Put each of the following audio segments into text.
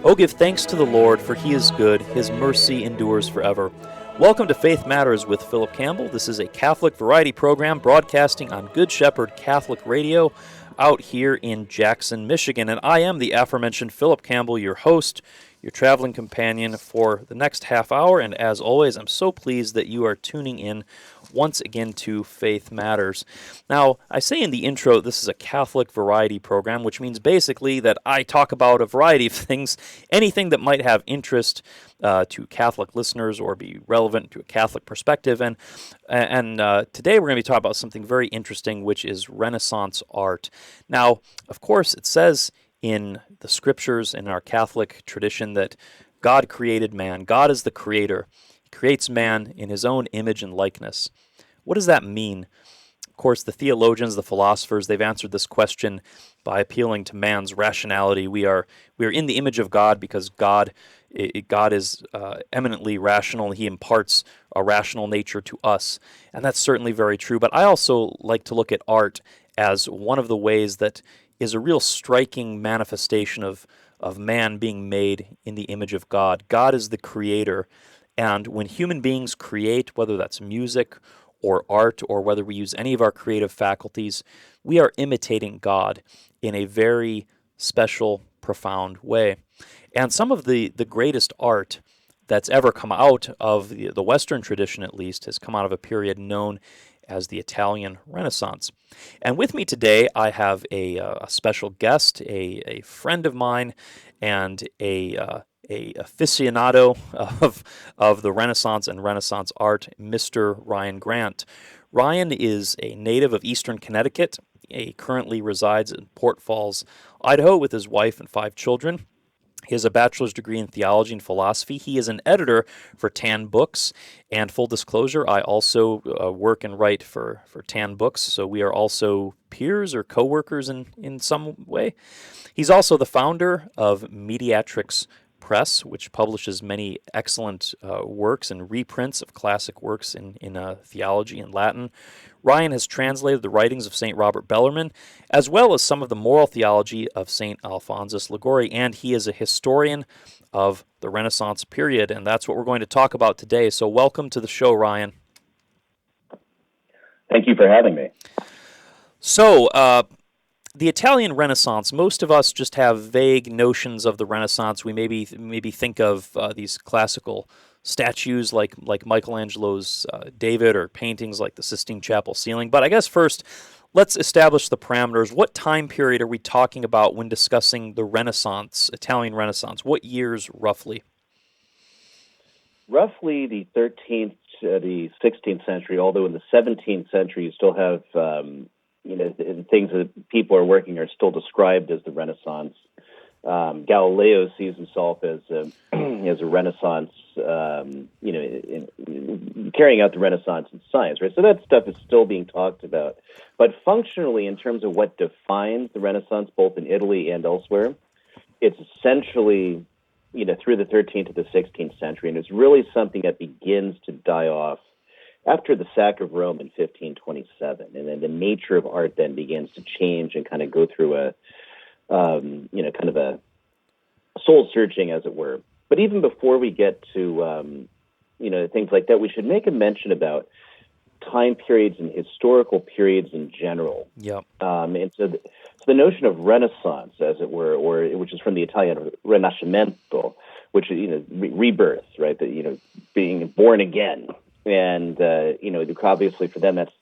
Oh, give thanks to the Lord, for he is good. His mercy endures forever. Welcome to Faith Matters with Phillip Campbell. This is a Catholic variety program broadcasting on Good Shepherd Catholic Radio out here in Jackson, Michigan. And I am the aforementioned Phillip Campbell, your host, your traveling companion for the next half hour. And as always, I'm so pleased that you are tuning in once again to Faith Matters. Now, I say in the intro, this is a Catholic variety program, which means basically that I talk about a variety of things, anything that might have interest to Catholic listeners or be relevant to a Catholic perspective. And today we're going to be talking about something very interesting, which is Renaissance art. Now, of course, it says in the scriptures, in our Catholic tradition, that God created man. God is the creator. He creates man in his own image and likeness. What does that mean? Of course, the theologians, the philosophers, they've answered this question by appealing to man's rationality. We are in the image of God because God is eminently rational. He imparts a rational nature to us, and that's certainly very true. But I also like to look at art as one of the ways that is a real striking manifestation of man being made in the image of God. God is the creator, and when human beings create, whether that's music or art, or whether we use any of our creative faculties, we are imitating God in a very special, profound way. And some of the greatest art that's ever come out of the Western tradition, at least, has come out of a period known as the Italian Renaissance. And with me today, I have a special guest, a friend of mine, and a aficionado of the Renaissance and Renaissance art, Mr. Ryan Grant. Ryan is a native of Eastern Connecticut. He currently resides in Port Falls, Idaho, with his wife and 5 children. He has a bachelor's degree in theology and philosophy. He is an editor for Tan Books. And full disclosure, I also work and write for Tan Books, so we are also peers or co-workers in some way. He's also the founder of Mediatrix Press, which publishes many excellent works and reprints of classic works in theology and Latin. Ryan has translated the writings of St. Robert Bellarmine, as well as some of the moral theology of St. Alphonsus Liguori, and he is a historian of the Renaissance period, and that's what we're going to talk about today. So welcome to the show, Ryan. Thank you for having me. So, the Italian Renaissance, most of us just have vague notions of the Renaissance. We maybe think of these classical statues like Michelangelo's David, or paintings like the Sistine Chapel ceiling. But I guess first, let's establish the parameters. What time period are we talking about when discussing the Renaissance, Italian Renaissance? What years roughly? Roughly the 13th to the 16th century, although in the 17th century you still have the things that people are working are still described as the Renaissance. Galileo sees himself as a Renaissance, carrying out the Renaissance in science, right? So that stuff is still being talked about. But functionally, in terms of what defines the Renaissance, both in Italy and elsewhere, it's essentially, through the 13th to the 16th century, and it's really something that begins to die off after the sack of Rome in 1527, and then the nature of art then begins to change and kind of go through a soul searching, as it were. But even before we get to things like that, we should make a mention about time periods and historical periods in general. Yep. And so the notion of Renaissance, as it were, or which is from the Italian Rinascimento, which is rebirth, right? Being born again. And, obviously for them, that's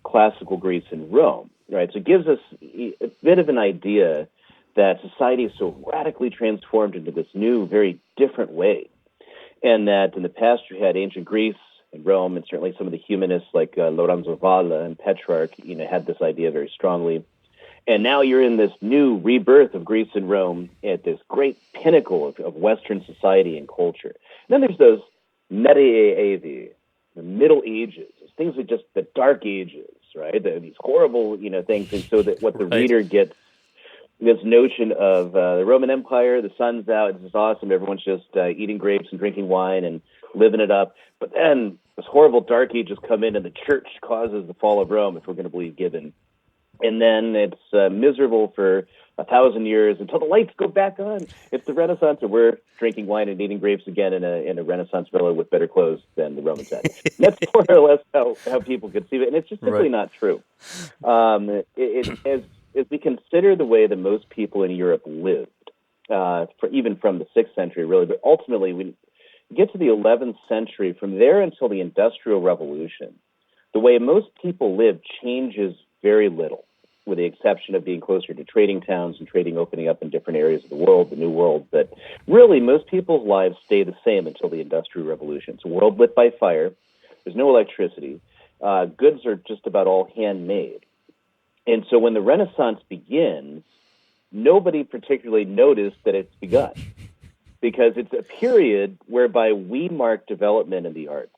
classical Greece and Rome, right? So it gives us a bit of an idea that society is so radically transformed into this new, very different way. And that in the past you had ancient Greece and Rome, and certainly some of the humanists like Lorenzo Valla and Petrarch, had this idea very strongly. And now you're in this new rebirth of Greece and Rome at this great pinnacle of Western society and culture. And then there's those Medievi, the Middle Ages, things are just the Dark Ages, right? These horrible, things. And so that what the reader gets, this notion of the Roman Empire, the sun's out, it's just awesome. Everyone's just eating grapes and drinking wine and living it up. But then this horrible Dark Ages come in, and the church causes the fall of Rome, if we're going to believe Gibbon. And then it's miserable for 1,000 years until the lights go back on. It's the Renaissance, and we're drinking wine and eating grapes again in a Renaissance villa with better clothes than the Romans had. That's more or less how people conceive it, and it's just simply not true. As we consider the way that most people in Europe lived, even from the 6th century, really, but ultimately we get to the 11th century, from there until the Industrial Revolution, the way most people live changes very little, with the exception of being closer to trading towns and trading opening up in different areas of the world, the New World. But really, most people's lives stay the same until the Industrial Revolution. It's a world lit by fire. There's no electricity. Goods are just about all handmade. And so when the Renaissance begins, nobody particularly noticed that it's begun, because it's a period whereby we mark development in the arts,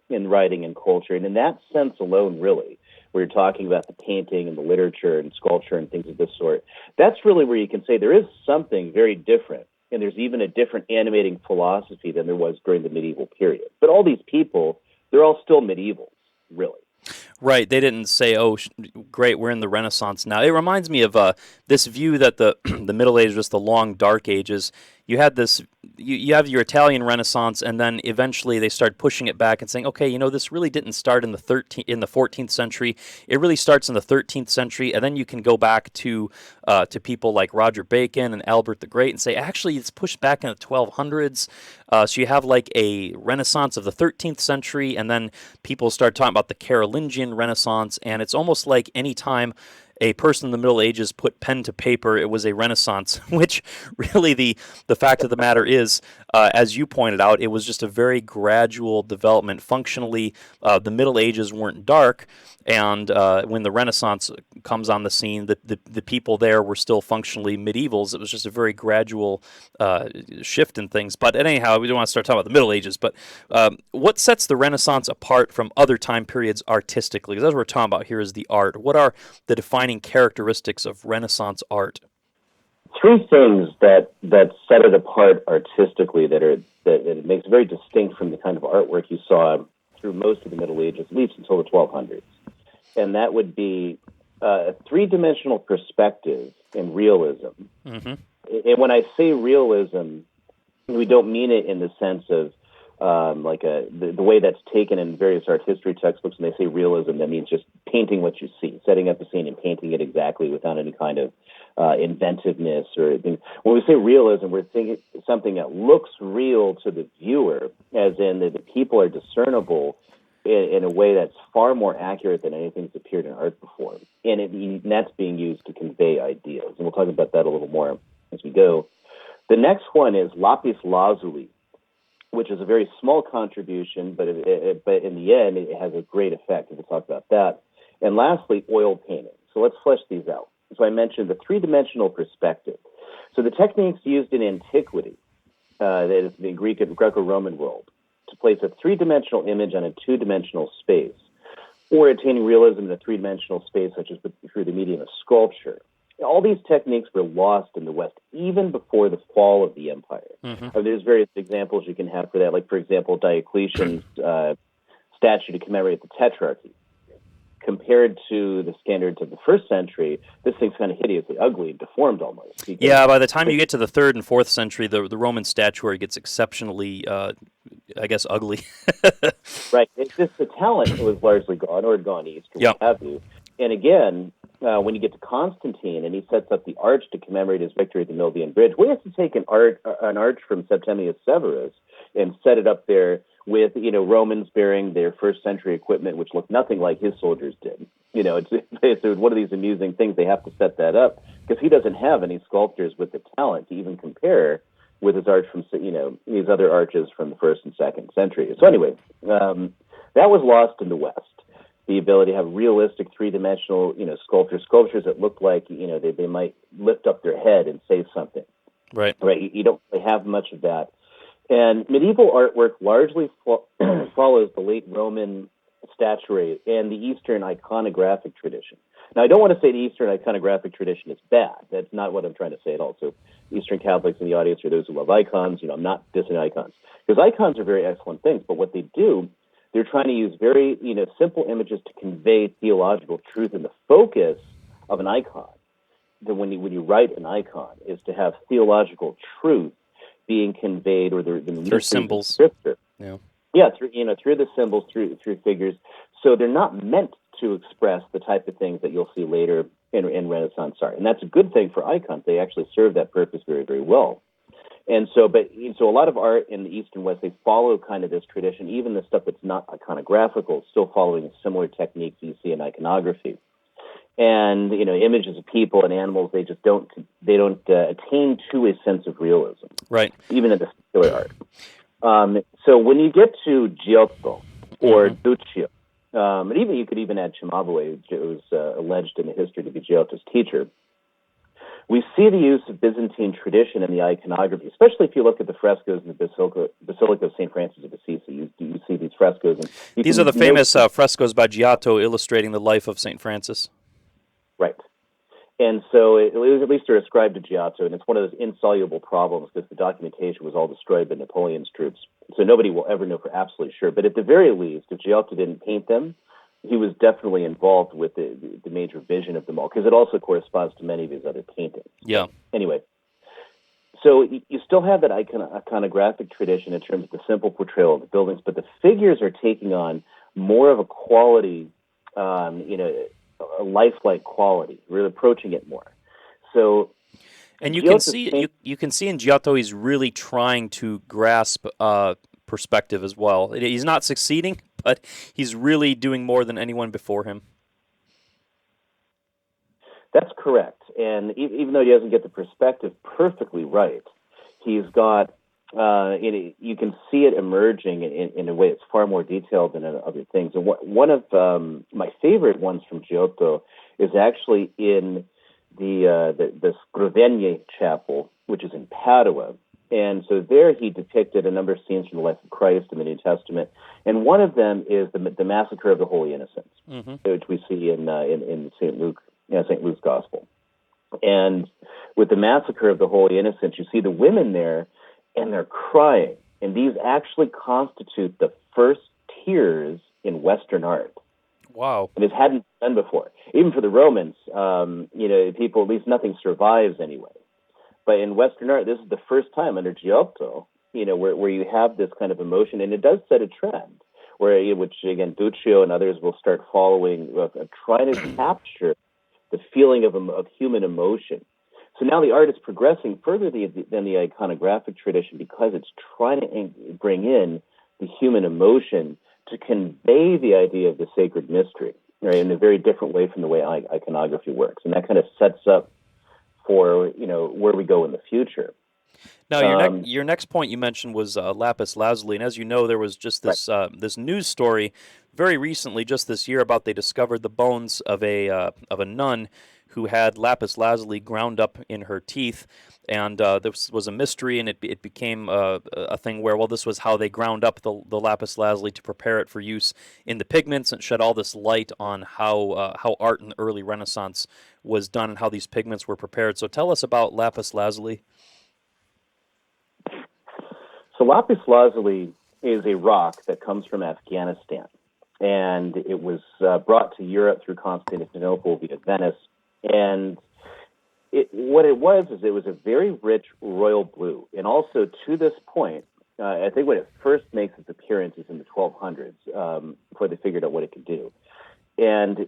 in writing and culture. And in that sense alone, really, where you're talking about the painting and the literature and sculpture and things of this sort, that's really where you can say there is something very different. And there's even a different animating philosophy than there was during the medieval period. But all these people, they're all still medievals, really. Right. They didn't say, "Oh, great, we're in the Renaissance now." It reminds me of this view that the the Middle Ages, just the long Dark Ages. You had this. You have your Italian Renaissance, and then eventually they start pushing it back and saying, "Okay, this really didn't start in the 14th century. It really starts in the 13th century." And then you can go back to people like Roger Bacon and Albert the Great and say, "Actually, it's pushed back in the 1200s." So you have like a Renaissance of the 13th century, and then people start talking about the Carolingian Renaissance, and it's almost like any time a person in the Middle Ages put pen to paper, it was a Renaissance, which really the fact of the matter is, as you pointed out, it was just a very gradual development. Functionally, the Middle Ages weren't dark, and when the Renaissance comes on the scene, the people there were still functionally medievals. It was just a very gradual shift in things. But anyhow, we don't want to start talking about the Middle Ages, but what sets the Renaissance apart from other time periods artistically? Because that's what we're talking about here is the art. What are the defining characteristics of Renaissance art? Three things that set it apart artistically that it makes it very distinct from the kind of artwork you saw through most of the Middle Ages, at least until the 1200s. And that would be a three-dimensional perspective and realism. Mm-hmm. And when I say realism, we don't mean it in the sense of the way that's taken in various art history textbooks. When they say realism, that means just painting what you see, setting up a scene and painting it exactly without any kind of inventiveness or anything. When we say realism, we're thinking something that looks real to the viewer, as in that the people are discernible in a way that's far more accurate than anything that's appeared in art before. And that's being used to convey ideas. And we'll talk about that a little more as we go. The next one is Lapis Lazuli, which is a very small contribution, but in the end, it has a great effect. We'll talk about that. And lastly, oil painting. So let's flesh these out. So I mentioned the three-dimensional perspective. So the techniques used in antiquity, that is the Greek and Greco-Roman world, to place a three-dimensional image on a two-dimensional space, or attaining realism in a three-dimensional space, such as through the medium of sculpture. All these techniques were lost in the West even before the fall of the empire. Mm-hmm. There's various examples you can have for that, like, for example, Diocletian's statue to commemorate the Tetrarchy. Compared to the standards of the first century, this thing's kind of hideously ugly, deformed almost. Yeah, by the time you get to the 3rd and 4th century, the Roman statuary gets exceptionally, ugly. Right. It's just the talent was largely gone, or had gone east, or what have you. And again, when you get to Constantine and he sets up the arch to commemorate his victory at the Milvian Bridge, we have to take an arch from Septimius Severus and set it up there with, Romans bearing their first century equipment, which looked nothing like his soldiers did. It's one of these amusing things. They have to set that up because he doesn't have any sculptors with the talent to even compare with his arch from, these other arches from the 1st and 2nd century. So anyway, that was lost in the West. The ability to have realistic three-dimensional, sculptures that look like, they might lift up their head and say something. Right. Right. You don't really have much of that. And medieval artwork largely follows the late Roman statuary and the Eastern iconographic tradition. Now, I don't want to say the Eastern iconographic tradition is bad. That's not what I'm trying to say at all. So Eastern Catholics in the audience are those who love icons. I'm not dissing icons. Because icons are very excellent things. But what they do, they're trying to use very, simple images to convey theological truth. And the focus of an icon that when you write an icon is to have theological truth being conveyed, or the through symbols. Scripture. Yeah. Yeah, through the symbols, through figures. So they're not meant to express the type of things that you'll see later in Renaissance art, and that's a good thing for icons. They actually serve that purpose very, very well. And so a lot of art in the East and West, they follow kind of this tradition. Even the stuff that's not iconographical, still following similar techniques you see in iconography. And images of people and animals, they don't attain to a sense of realism, right? Even in this particular art. So when you get to Giotto or Duccio, and even you could even add Cimabue, who was alleged in the history to be Giotto's teacher, we see the use of Byzantine tradition in the iconography, especially if you look at the frescoes in the Basilica of St. Francis of Assisi. You see these frescoes. And these are the famous frescoes by Giotto illustrating the life of St. Francis. Right. And so at least they're ascribed to Giotto, and it's one of those insoluble problems because the documentation was all destroyed by Napoleon's troops. So nobody will ever know for absolutely sure. But at the very least, if Giotto didn't paint them, he was definitely involved with the major vision of them all, because it also corresponds to many of his other paintings. Yeah. Anyway, so you still have that iconographic tradition in terms of the simple portrayal of the buildings, but the figures are taking on more of a quality, a lifelike quality. We're approaching it more. So, and you can see in Giotto he's really trying to grasp perspective as well. He's not succeeding, but he's really doing more than anyone before him. That's correct. And even though he doesn't get the perspective perfectly right, he's got, you can see it emerging in a way that's far more detailed than other things. And one of my favorite ones from Giotto is actually in the Scrovegni Chapel, which is in Padua. And so there he depicted a number of scenes from the life of Christ in the New Testament. And one of them is the Massacre of the Holy Innocents, which we see in St. Luke's Gospel. And with the Massacre of the Holy Innocents, you see the women there, and they're crying. And these actually constitute the first tears in Western art. Wow. And this hadn't been done before. Even for the Romans, people, at least nothing survives anyway. But in Western art, this is the first time under Giotto, where you have this kind of emotion, and it does set a trend, which again Duccio and others will start following, trying to capture the feeling of human emotion. So now the art is progressing further than the iconographic tradition because it's trying to bring in the human emotion to convey the idea of the sacred mystery, right, in a very different way from the way iconography works, and that kind of sets up for where we go in the future. Now, your next point you mentioned was Lapis Lazuli, and as you know, there was just this this news story very recently, just this year, about they discovered the bones of a nun who had lapis lazuli ground up in her teeth, and this was a mystery, and it became a thing where, well, this was how they ground up the lapis lazuli to prepare it for use in the pigments, and shed all this light on how art in the early Renaissance was done and how these pigments were prepared. So tell us about lapis lazuli. So lapis lazuli is a rock that comes from Afghanistan, and it was brought to Europe through Constantinople via Venice. And what it was a very rich royal blue. And also to this point, I think when it first makes its appearance is in the 1200s, before they figured out what it could do. And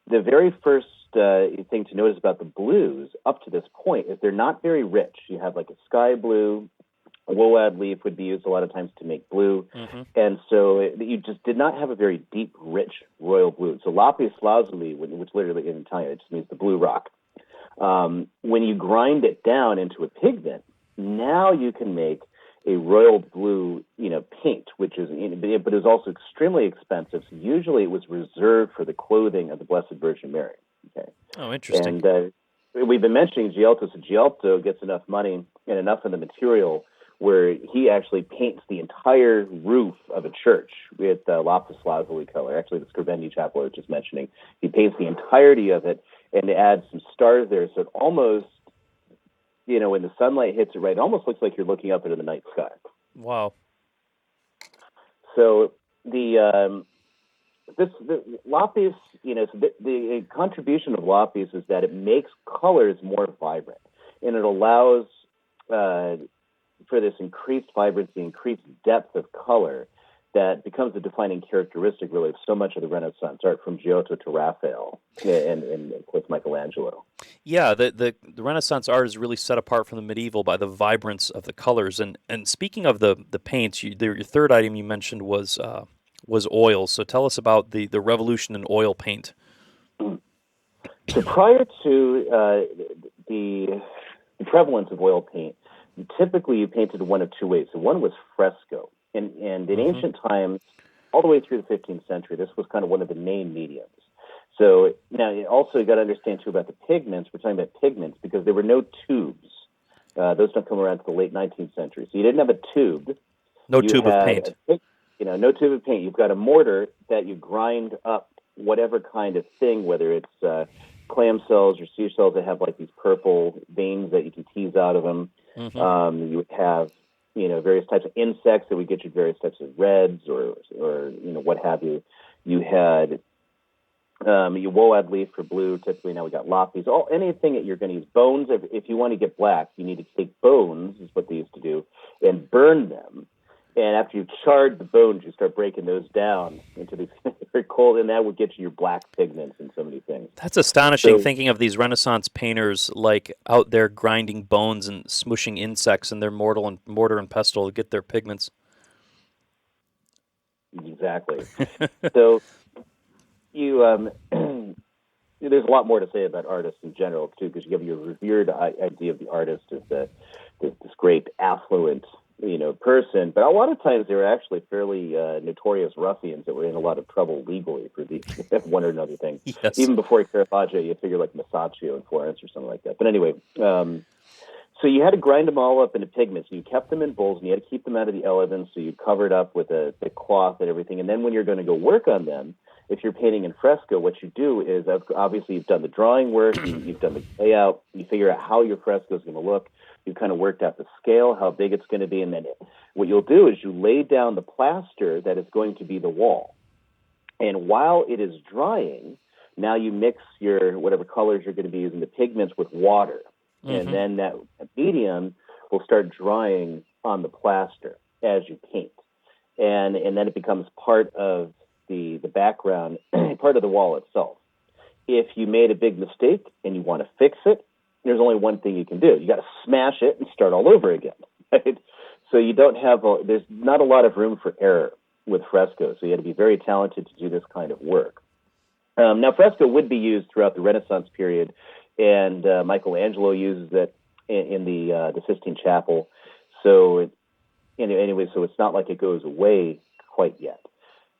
the very first thing to notice about the blues up to this point is they're not very rich. You have like a sky blue. A woad leaf would be used a lot of times to make blue. And so you just did not have a very deep, rich royal blue. So lapis lazuli, which literally in Italian, it just means the blue rock. When you grind it down into a pigment, now you can make a royal blue, paint, which is, but is also extremely expensive. So usually it was reserved for the clothing of the Blessed Virgin Mary. Okay. Oh, interesting. And we've been mentioning Giotto. So Giotto gets enough money and enough of the material where he actually paints the entire roof of a church with lapis lazuli color. Actually, the Scrovegni Chapel I was just mentioning, he paints the entirety of it and adds some stars there, so it almost, when the sunlight hits it right, it almost looks like you're looking up into the night sky. Wow. So the the Lapis, so the contribution of Lapis is that it makes colors more vibrant, and it allows for this increased vibrancy, increased depth of color that becomes the defining characteristic, really, of so much of the Renaissance art, from Giotto to Raphael and of course, Michelangelo. Yeah, the Renaissance art is really set apart from the medieval by the vibrance of the colors. And speaking of the paints, your third item you mentioned was oils. So tell us about the revolution in oil paint. So prior to the prevalence of oil paint, typically you painted one of two ways. So one was fresco. And in ancient times, all the way through the 15th century, this was kind of one of the main mediums. So now also you got to understand too about the pigments. We're talking about pigments because there were no tubes. Those don't come around until the late 19th century. So you didn't have a tube. No tube of paint. No tube of paint. You've got a mortar that you grind up whatever kind of thing, whether it's clam cells or seashells that have like these purple veins that you can tease out of them. You would have various types of insects that would get you various types of reds or what have you. You had you woad leaf for blue. Typically now we got lapis. Anything that you're going to use. Bones, if you want to get black, you need to take bones, is what they used to do, and burn them. And after you charred the bones, you start breaking those down into these very cold, and that would get you your black pigments and so many things. That's astonishing, thinking of these Renaissance painters like out there grinding bones and smushing insects in their mortar and pestle to get their pigments. Exactly. So you there's a lot more to say about artists in general too, because you have your revered idea of the artist as this great affluent person, but a lot of times they were actually fairly notorious ruffians that were in a lot of trouble legally for the one or another thing. Yes. Even before Caravaggio, you figure like Masaccio in Florence or something like that. But anyway, so you had to grind them all up into pigments. You kept them in bowls, and you had to keep them out of the elements, so you covered up with a thick cloth and everything. And then when you're going to go work on them, if you're painting in fresco, what you do is, obviously you've done the drawing work, you've done the layout, you figure out how your fresco is going to look. You've kind of worked out the scale, how big it's going to be, and then what you'll do is you lay down the plaster that is going to be the wall. And while it is drying, now you mix your whatever colors you're going to be using, the pigments, with water. And then that medium will start drying on the plaster as you paint. And then it becomes part of the background, part of the wall itself. If you made a big mistake and you want to fix it, there's only one thing you can do. You got to smash it and start all over again, right? So you don't have there's not a lot of room for error with fresco. So you had to be very talented to do this kind of work. Now, fresco would be used throughout the Renaissance period, and Michelangelo uses it in the Sistine Chapel. So anyway, so it's not like it goes away quite yet.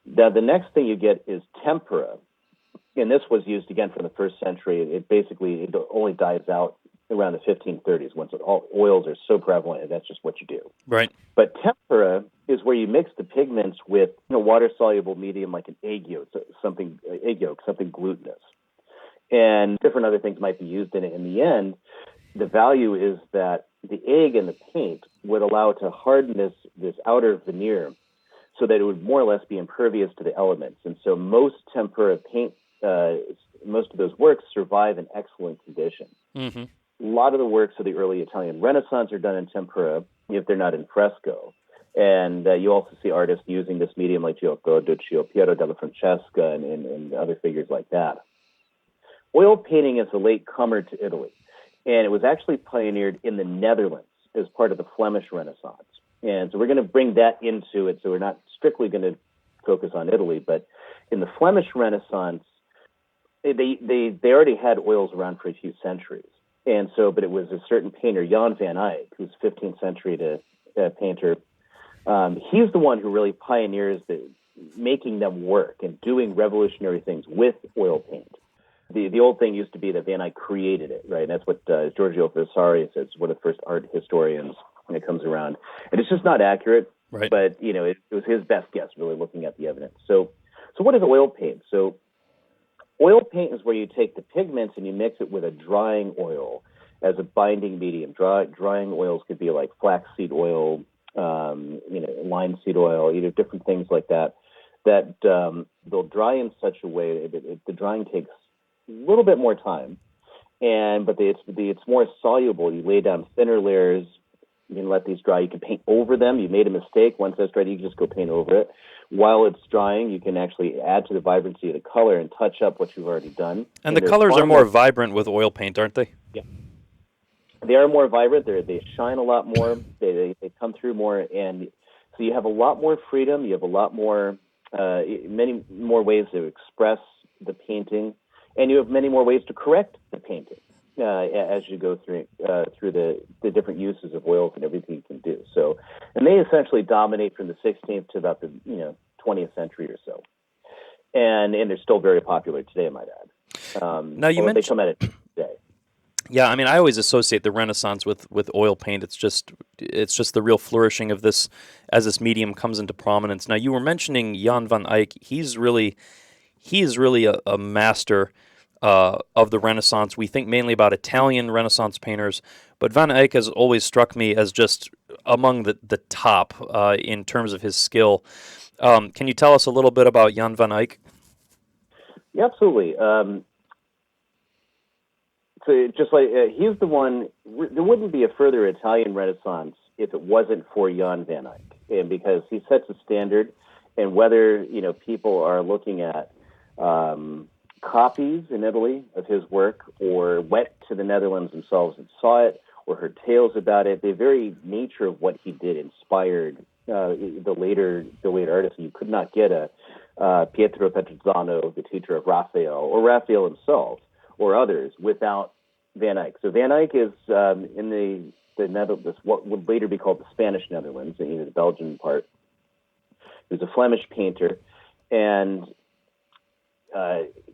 Now, the next thing you get is tempera. And this was used again from the first century. It only dies out around the 1530s once all oils are so prevalent, and that's just what you do. Right. But tempera is where you mix the pigments with water-soluble medium like an egg yolk, something glutinous, and different other things might be used in it. In the end, the value is that the egg and the paint would allow it to harden this outer veneer so that it would more or less be impervious to the elements. And so most tempera paint, most of those works survive in excellent condition. A lot of the works of the early Italian Renaissance are done in tempera if they're not in fresco. And you also see artists using this medium like Giotto, Duccio, Piero della Francesca, and other figures like that. Oil painting is a late comer to Italy, and it was actually pioneered in the Netherlands as part of the Flemish Renaissance. And so we're going to bring that into it, so we're not strictly going to focus on Italy, but in the Flemish Renaissance, they already had oils around for a few centuries. And so, but it was a certain painter, Jan van Eyck, who's 15th century painter. He's the one who really pioneers making them work and doing revolutionary things with oil paint. The old thing used to be that Van Eyck created it, right? And that's what Giorgio Vasari says, one of the first art historians when it comes around. And it's just not accurate, right. But, it was his best guess, really looking at the evidence. So what is oil paint? So oil paint is where you take the pigments and you mix it with a drying oil as a binding medium. Drying oils could be like flaxseed oil, linseed oil, different things like that. that they'll dry in such a way that the drying takes a little bit more time, but it's more soluble. You lay down thinner layers. You can let these dry. You can paint over them. You made a mistake. Once that's dried, you can just go paint over it. While it's drying, you can actually add to the vibrancy of the color and touch up what you've already done. And the colors are more vibrant with oil paint, aren't they? Yeah. They are more vibrant. They shine a lot more. They come through more. And so you have a lot more freedom. You have a lot more, many more ways to express the painting. And you have many more ways to correct the painting as you go through the different uses of oils and everything you can do. So, and they essentially dominate from the 16th to about the 20th century or so, and they're still very popular today, I might add. Now you mentioned they come at it today. Yeah, I mean, I always associate the Renaissance with oil paint. It's just the real flourishing of this as this medium comes into prominence. Now you were mentioning Jan van Eyck. He is really a master of the Renaissance. We think mainly about Italian Renaissance painters, but Van Eyck has always struck me as just among the top in terms of his skill. Can you tell us a little bit about Jan van Eyck? Yeah, absolutely. So just like he's the one, there wouldn't be a further Italian Renaissance if it wasn't for Jan van Eyck, and because he sets a standard, and whether people are looking at copies in Italy of his work, or went to the Netherlands themselves and saw it, or heard tales about it. The very nature of what he did inspired the later artists. You could not get a Pietro Petrozzano, the teacher of Raphael, or Raphael himself, or others, without Van Eyck. So Van Eyck is in the Netherlands, what would later be called the Spanish Netherlands, the Belgian part. He was a Flemish painter, and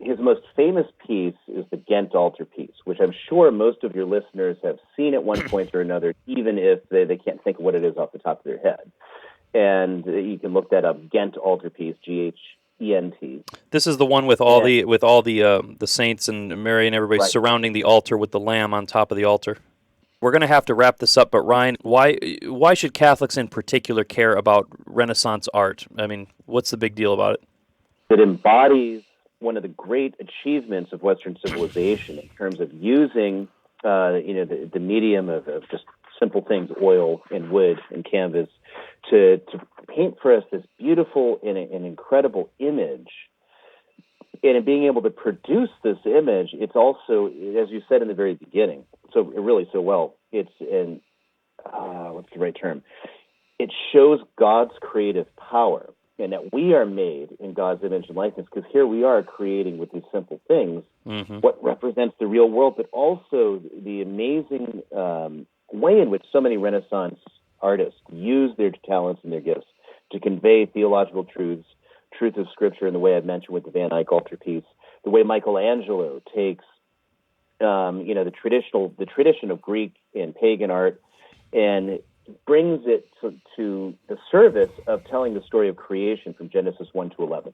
his most famous piece is the Ghent altarpiece, which I'm sure most of your listeners have seen at one point or another, even if they can't think of what it is off the top of their head. And you can look that up, Ghent altarpiece, Ghent. This is the one with all the saints and Mary and everybody surrounding the altar with the lamb on top of the altar. We're going to have to wrap this up, but Ryan, why should Catholics in particular care about Renaissance art? I mean, what's the big deal about it? It embodies one of the great achievements of Western civilization in terms of using, the medium of just simple things, oil and wood and canvas, to paint for us this beautiful and incredible image. And in being able to produce this image, it's also, as you said in the very beginning, so well, it's what's the right term? It shows God's creative power, and that we are made in God's image and likeness, because here we are creating with these simple things what represents the real world, but also the amazing way in which so many Renaissance artists use their talents and their gifts to convey theological truth of Scripture, in the way I've mentioned with the Van Eyck altarpiece, the way Michelangelo takes the tradition of Greek and pagan art and brings it to the service of telling the story of creation from Genesis 1 to 11.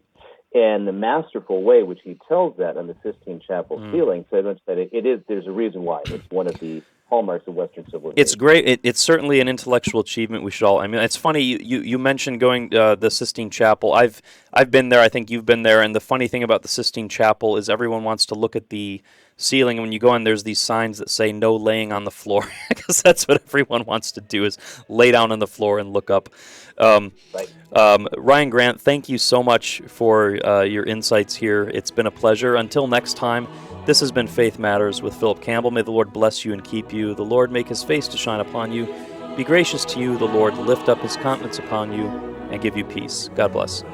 And the masterful way which he tells that on the Sistine Chapel ceiling, so much that there's a reason why. It's one of the hallmarks of Western civilization. It's great. It's certainly an intellectual achievement. We should all. I mean, it's funny. You mentioned going the Sistine Chapel. I've been there. I think you've been there. And the funny thing about the Sistine Chapel is everyone wants to look at the ceiling, and when you go in, there's these signs that say "No laying on the floor," because that's what everyone wants to do, is lay down on the floor and look up. Ryan Grant, thank you so much for your insights here. It's been a pleasure. Until next time, this has been Faith Matters with Phillip Campbell. May the Lord bless you and keep you. The Lord make his face to shine upon you. Be gracious to you. The Lord lift up his countenance upon you and give you peace. God bless.